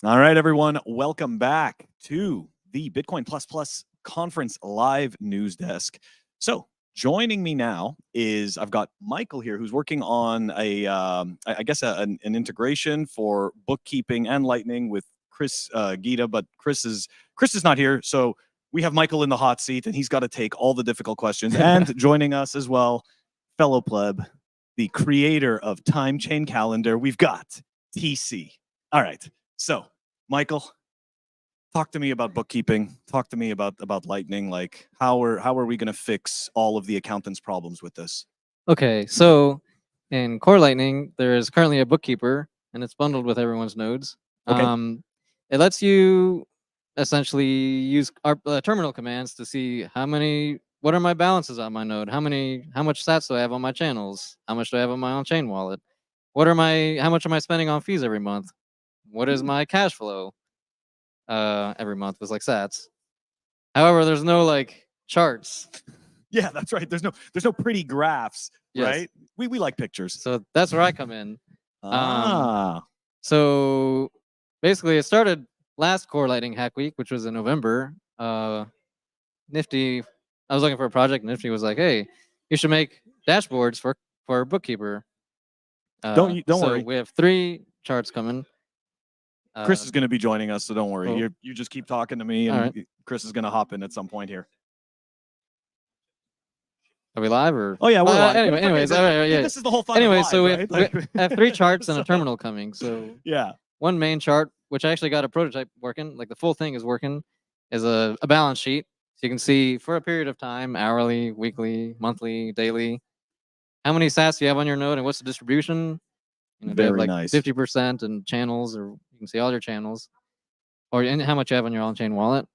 All right, everyone, welcome back to the Bitcoin Plus Plus Conference live news desk. So, joining me now is I've got Michael here, who's working on an integration for bookkeeping and Lightning with Chris Gita, but Chris is not here, so we have Michael in the hot seat, and he's got to take all the difficult questions. And joining us as well, fellow pleb, the creator of Time Chain Calendar, we've got TC. All right, so Michael, talk to me about bookkeeping. Talk to me about Lightning. Like, how are we going to fix all of the accountants' problems with this? Okay, so in Core Lightning, there is currently a bookkeeper, and it's bundled with everyone's nodes. Okay. It lets you essentially use our terminal commands to see what are my balances on my node, how much sats do I have on my channels, how much do I have on my on-chain wallet, how much am I spending on fees every month, what is my cash flow every month was like sats. However, there's no like charts. Yeah, that's right. There's no pretty graphs, Yes. right? We like pictures. So that's where I come in. Ah. So basically, it started last Core Lightning Hack Week, which was in November. Nifty, I was looking for a project. Nifty was like, "Hey, you should make dashboards for Bookkeeper." Don't So worry. we have 3 charts coming. Chris is going to be joining us, so don't worry. Cool. You just keep talking to me, and Alright. Chris is going to hop in at some point here. Are we live or? Oh yeah, we're live. Anyways, all right, yeah. This is the whole fun. Anyway, of live, so right? we have 3 charts and a terminal coming. So yeah, one main chart, which I actually got a prototype working, like the full thing is working, is a balance sheet. So you can see for a period of time, hourly, weekly, monthly, daily, how many sats you have on your node and what's the distribution. You know, do you have very like nice. 50% in channels, or you can see all your channels, or how much you have on your on-chain wallet.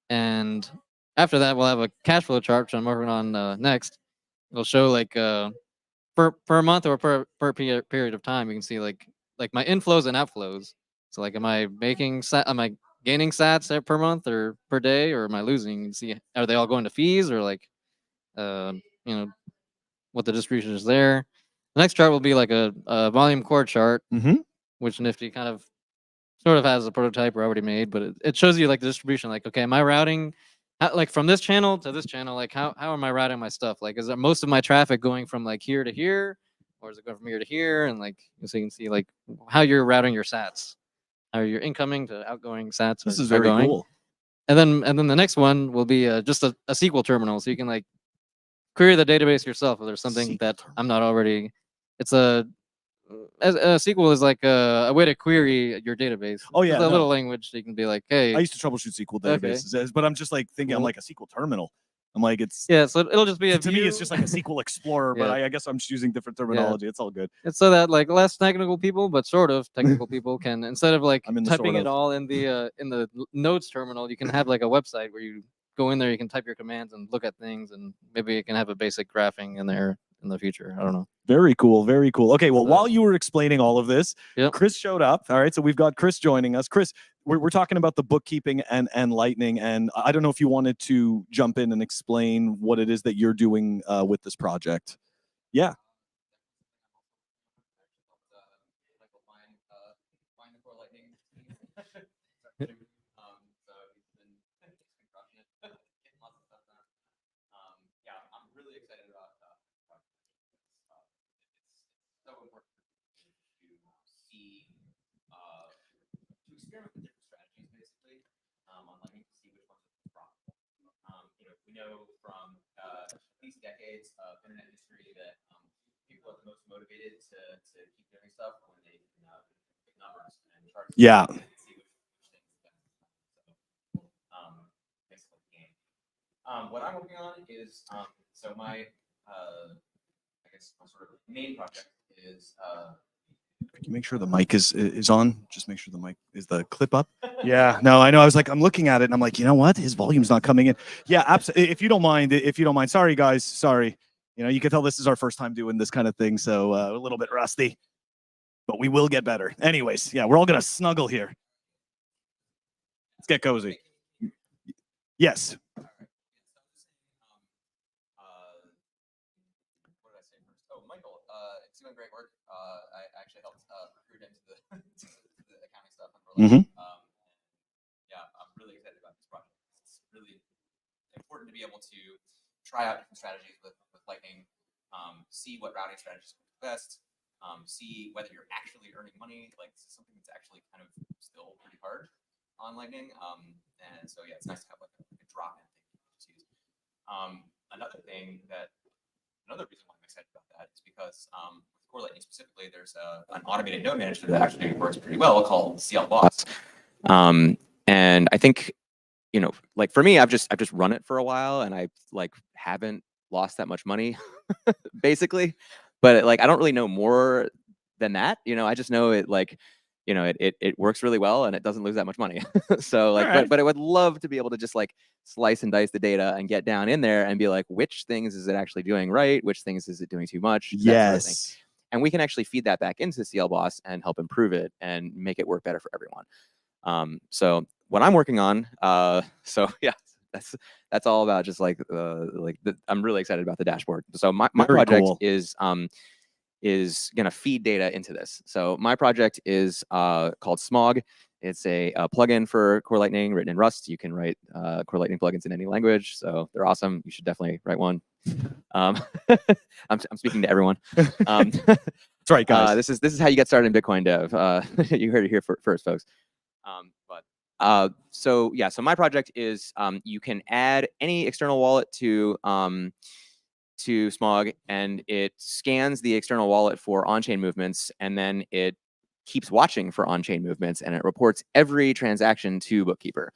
And after that, we'll have a cash flow chart, which I'm working on next. It'll show like per month or per period of time. You can see like my inflows and outflows. So like, am I gaining sats per month or per day, or am I losing? You can see, are they all going to fees, or like, you know, what the distribution is there. The next chart will be like a volume core chart, which Nifty kind of sort of has a prototype already made, but it shows you like the distribution. Like, okay, am I routing like from this channel to this channel? Like, how am I routing my stuff? Like, is there most of my traffic going from like here to here, or is it going from here to here? And like, so you can see like how you're routing your sats, how you're incoming to outgoing sats. This is very cool. And then the next one will be just a SQL terminal, so you can like query the database yourself if there's something that I'm not already. It's a SQL is like a way to query your database. Oh yeah, it's a little language. So you can be like, hey. I used to troubleshoot SQL databases, but I'm just like thinking, I'm like a SQL terminal. I'm like, it's so it'll just be a to me, it's just like a SQL Explorer, but I guess I'm just using different terminology. It's all good. It's so that like less technical people, but sort of technical people can, instead of like typing it all in the nodes terminal, you can have like a website where you go in there, you can type your commands and look at things, and maybe it can have a basic graphing in there in the future. I don't know. Very cool. Very cool. Okay. Well, while you were explaining all of this, Chris showed up. All right. So we've got Chris joining us. Chris, we're talking about the bookkeeping and Lightning. And I don't know if you wanted to jump in and explain what it is that you're doing with this project. Yeah. Experiment with different strategies, basically, on Lightning to see which ones are profitable. We know from at least decades of internet history that people are the most motivated to keep doing stuff when they can pick numbers and charts. Yeah. And see which things are best. So, basically, the game. What I'm working on is so my I guess my sort of main project is. Could you make sure the mic is on? Just make sure the mic is the clip up. Yeah, no, I know. I was like, I'm looking at it and I'm like, you know what? His volume's not coming in. Yeah, absolutely. If you don't mind, sorry guys, sorry. You can tell this is our first time doing this kind of thing, so a little bit rusty, but we will get better. Anyways, yeah, we're all gonna snuggle here. Let's get cozy. Yes. Doing great work. I actually helped recruit him to the accounting stuff and Mhm. Yeah, I'm really excited about this project. It's really important to be able to try out different strategies with Lightning, see what routing strategies work best, see whether you're actually earning money. Like this is something that's actually kind of still pretty hard on Lightning. And so yeah, it's nice to have like a drop-in thing to use. Another thing that Another reason why I'm excited about that is because with Core Lightning specifically, there's an automated node manager that actually works pretty well called CL Boss. And I think, like for me, I've just run it for a while, and I like haven't lost that much money, basically. But like I don't really know more than that. I just know it like, it works really well and it doesn't lose that much money. So like, Alright. but I would love to be able to just like slice and dice the data and get down in there and be like, which things is it actually doing right? Which things is it doing too much? That sort of thing. Yes. And we can actually feed that back into CL Boss and help improve it and make it work better for everyone. So what I'm working on, so yeah, that's all about just like I'm really excited about the dashboard. So my Very project cool. is gonna feed data into this. So my project is called Smog. It's a plugin for Core Lightning written in Rust. You can write Core Lightning plugins in any language, so they're awesome. You should definitely write one. I'm speaking to everyone. That's right, guys. This is how you get started in Bitcoin dev. You heard it here first, folks. So my project is you can add any external wallet to Smog, and it scans the external wallet for on-chain movements, and then it keeps watching for on-chain movements, and it reports every transaction to Bookkeeper.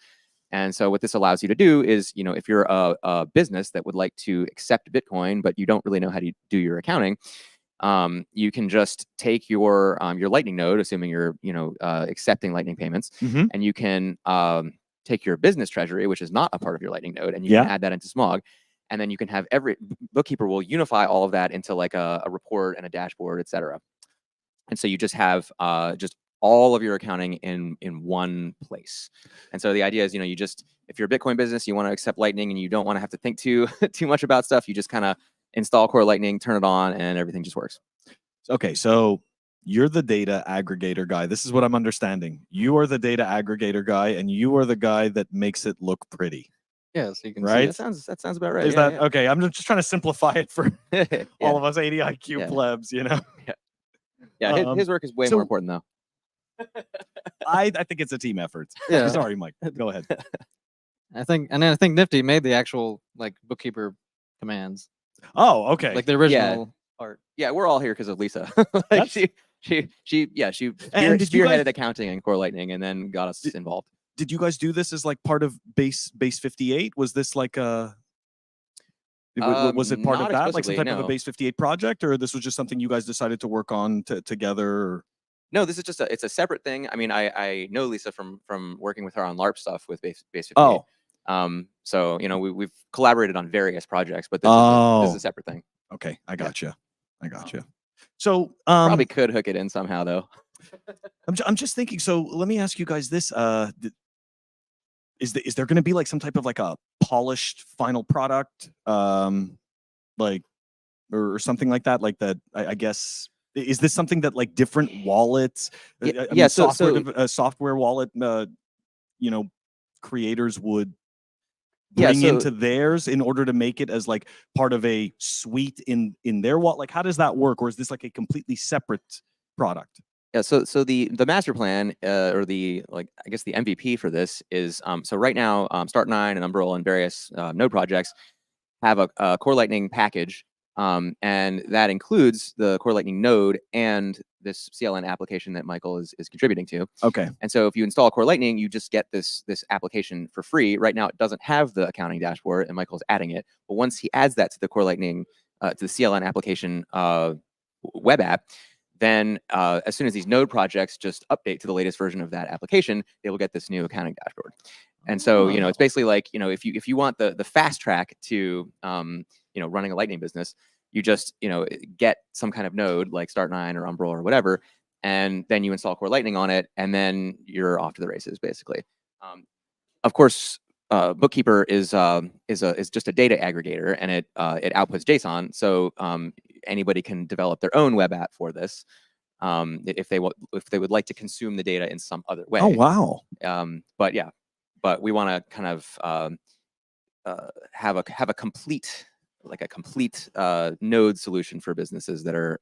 And so what this allows you to do is, if you're a business that would like to accept Bitcoin, but you don't really know how to do your accounting, you can just take your Lightning node, assuming you're accepting Lightning payments, Mhm. and you can take your business treasury, which is not a part of your Lightning node, and you Yeah. can add that into Smog, and then you can have Bookkeeper will unify all of that into like a report and a dashboard, etc. And so you just have just all of your accounting in one place. And so the idea is, if you're a Bitcoin business, you want to accept Lightning and you don't want to have to think too much about stuff, you just kind of install Core Lightning, turn it on, and everything just works. Okay, so you're the data aggregator guy. This is what I'm understanding. You are the data aggregator guy, and you are the guy that makes it look pretty. Yeah, so you can Right? see That sounds about right. Is Yeah, that okay? I'm just trying to simplify it for yeah. all of us 80 IQ Yeah. plebs, Yeah, his work is way more important though. I think it's a team effort. Yeah. Sorry, Mike. Go ahead. I think Nifty made the actual like Bookkeeper commands, Oh, okay. like the original part. Yeah, we're all here because of Lisa. Like That's- she And did you guys- spearheaded accounting and Core Lightning, and then got us involved. Did you guys do this as like part of base 58? Was this like a was it part of Not that, like some explicitly, type of a no. base 58 project, or this was just something you guys decided to work on together? Or... No, this is just it's a separate thing. I mean, I know Lisa from working with her on LARP stuff with base 58. Oh, So we've collaborated on various projects, but this is a separate thing. Okay, I got you. So probably could hook it in somehow though. I'm just thinking. So let me ask you guys this: is there going to be like some type of like a polished final product, like or something like that? Like that, I guess. Is this something that like different wallets, software wallet, creators would bring into theirs in order to make it as like part of a suite in their wallet? Like, how does that work, or is this like a completely separate product? Yeah, so the master plan, or the I guess the MVP for this is so right now Start9 and Umbrel and various node projects have a Core Lightning package, and that includes the Core Lightning node and this CLN application that Michael is contributing to. Okay. And so if you install Core Lightning, you just get this application for free. Right now, it doesn't have the accounting dashboard, and Michael's adding it. But once he adds that to the Core Lightning, to the CLN application web app, then as soon as these node projects just update to the latest version of that application, they will get this new accounting dashboard. And so, it's basically like, if you want the fast track to, running a Lightning business, you just, get some kind of node like Start9 or Umbrel or whatever, and then you install Core Lightning on it, and then you're off to the races, basically. Of course, Bookkeeper is just a data aggregator, and it outputs JSON, so anybody can develop their own web app for this. if they would like to consume the data in some other way. Oh, wow. But yeah, but we want to kind of have a complete node solution for businesses that are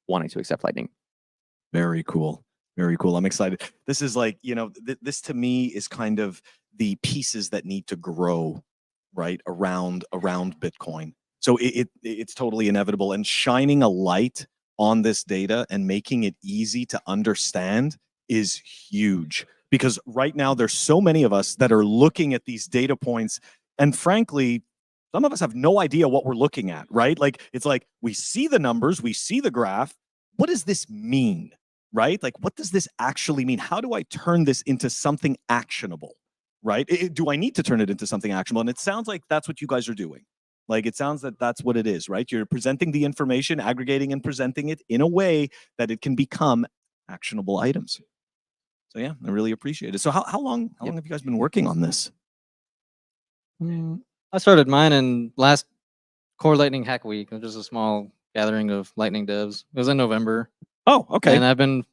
wanting to accept Lightning. Very cool. Very cool. I'm excited. This is like, this to me is kind of the pieces that need to grow, right, around Bitcoin. So it's totally inevitable, and shining a light on this data and making it easy to understand is huge, because right now there's so many of us that are looking at these data points, and frankly, some of us have no idea what we're looking at, right? Like, it's like we see the numbers, we see the graph. What does this mean? Right? Like, what does this actually mean? How do I turn this into something actionable? Right? Do I need to turn it into something actionable? And it sounds like that's what you guys are doing. Like, it sounds that that's what it is, right? You're presenting the information, aggregating and presenting it in a way that it can become actionable items. So yeah, I really appreciate it. So how long have you guys been working on this? I started mine in last Core Lightning Hack Week, which is a small gathering of Lightning devs. It was in November. Oh, okay. And I've been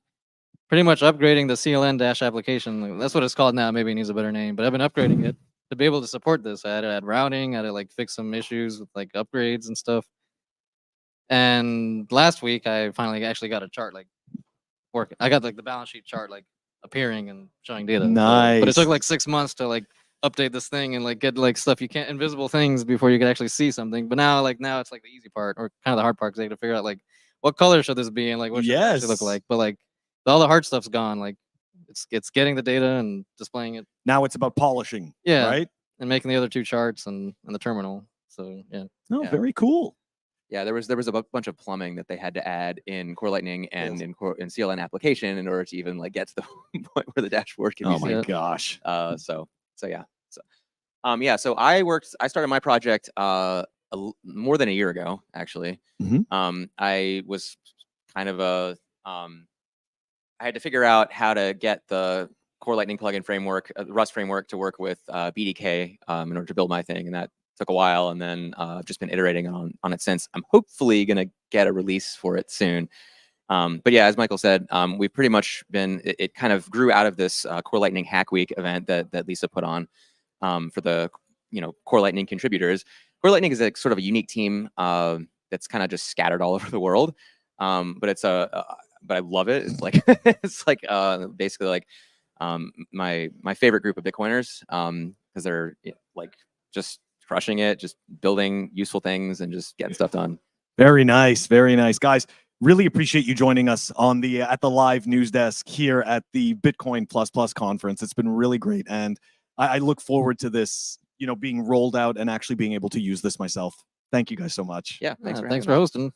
pretty much upgrading the CLN application. That's what it's called now. Maybe it needs a better name, but I've been upgrading it to be able to support this. I had to add routing. I had to like fix some issues with like upgrades and stuff. And last week, I finally actually got a chart like working. I got like the balance sheet chart like appearing and showing data. Nice. But it took like 6 months to like update this thing and like get like stuff you can't, invisible things, before you could actually see something. But now it's like the easy part, or kind of the hard part, because they have to figure out like what color should this be and like what should it actually look like. But like all the hard stuff's gone. Like it's getting the data and displaying it. Now it's about polishing. Yeah. Right. And making the other two charts and the terminal. So yeah. No, Yeah. very cool. Yeah, there was a bunch of plumbing that they had to add in Core Lightning and in CLN application in order to even like get to the point where the dashboard can be seen. Oh my gosh. So yeah. So I started my project more than a year ago, actually. I was kind of I had to figure out how to get the Core Lightning plugin framework, Rust framework, to work with BDK in order to build my thing, and that took a while. And then I've just been iterating on it since. I'm hopefully gonna get a release for it soon. But yeah, as Michael said, we've pretty much been. It kind of grew out of this Core Lightning Hack Week event that Lisa put on for the Core Lightning contributors. Core Lightning is a sort of a unique team that's kind of just scattered all over the world. But I love it. It's like basically like my favorite group of Bitcoiners, because they're like just crushing it, just building useful things and just getting stuff done. Very nice, guys. Really appreciate you joining us on at the live news desk here at the Bitcoin Plus conference. It's been really great, and I look forward to this, being rolled out and actually being able to use this myself. Thank you guys so much. Yeah, Thanks for hosting.